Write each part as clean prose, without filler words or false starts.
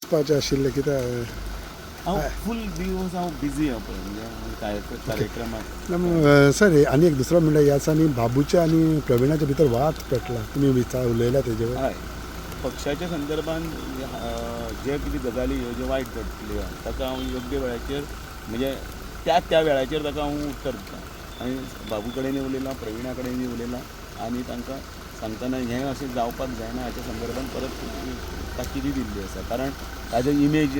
वचपाचें आशिल्लें कित्याक हांव फूल दिवस हांव बिजी आहा पळय म्हणजे कार्यक्रमाक. सर आनी एक दुसरो म्हणल्यार ह्या दिसांनी बाबूच्या आनी प्रविणाच्या भितर वाद पेटला, तुमी उलयला तेजेर. हय, पक्षाच्या संदर्भान जे कितें गजाली ह्यो ज्यो वायट घडटल्यो ताका हांव योग्य वेळाचेर म्हणजे त्या वेळाचेर ताका हांव उत्तर दितां. आनी बाबू कडेनय उलयलां, प्रविणा कडेनय उलयलां आनी तांकां सांगतना हें अशें जावपाक जायना हाच्या संदर्भान परत ताकिदी दिल्ली आसा. कारण ताजो इमेज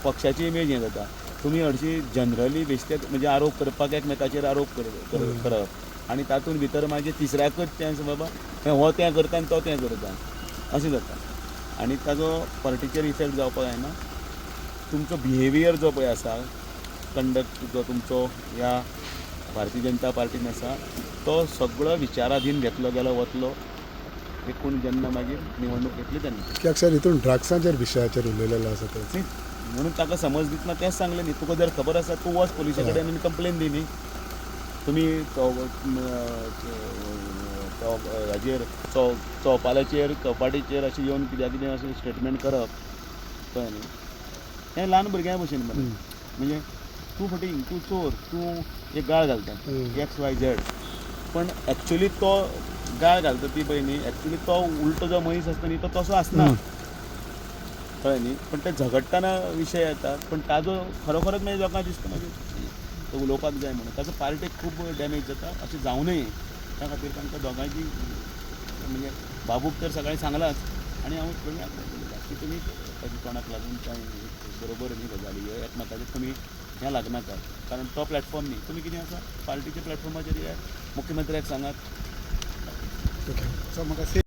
पक्षाची इमेज हें जाता. तुमी हरशीं जनरली बेश्टेच म्हणजे आरोप करपाक एकमेकाचेर आरोप करप आनी तातूंत भितर मागीर तिसऱ्याकच तें बाबा हो तें करता आनी तो तें करता अशें जाता. आनी ताजो पार्टीचेर इफेक्ट जावपाक जायना. तुमचो बिहेवियर जो पळय आसा, कंडक्ट जो तुमचो ह्या भारतीय जनता पार्टीन आसा तो सगळो विचाराधीन घेतलो गेलो वतलो एकूण जेन्ना मागीर निवडणूक येतली तेन्ना. कित्याक सर हितून ड्रग्साच्या विशयाचेर उलयलेलो आसा ते न्ही म्हणून ताका समज दितना तेंच सांगलें न्ही. तुका जर खबर आसा तूं वच पुलिशा कडेन आनी कंप्लेन दी न्ही. तुमी हाजेर चौपालाचेर चौपाटीचेर अशें येवन कित्याक अशें स्टेटमेंट करप कळ्ळें न्ही. हें ल्हान भुरग्यां भशेन मरे. म्हणजे तूं फटींग, तूं चोर, तूं एक गाळ घालता XYZ, पण एक्चुली तो गाळ घालता ती पळय न्ही, एक्चुली तो उलटो जो मनीस आसता न्ही तो तसो आसना, कळ्ळें न्ही. पण ते झगडटाना विशय येतात, पण ताजो खरोखरच मागीर लोकांक दिसता मागीर तो उलोवपाक जाय म्हणून. ताजो पार्टेक खूब डॅमेज जाता. अशें जावं नये त्या खातीर तांकां दोगांयची म्हणजे बाबूक तर सकाळीं सांगलाच आनी हांव प्रविणाक उलयलां की तुमी ताच्या तोंडाक लागून कांय बरोबर न्ही गजाली ह्यो एकमेकाचेर तुमी हें लागनाका. कारण तो प्लॅटफॉर्म न्ही, तुमी कितें आसा पार्टीच्या प्लॅटफॉर्माचेर मुख्यमंत्र्याक सांगात. ओके सो म्हाका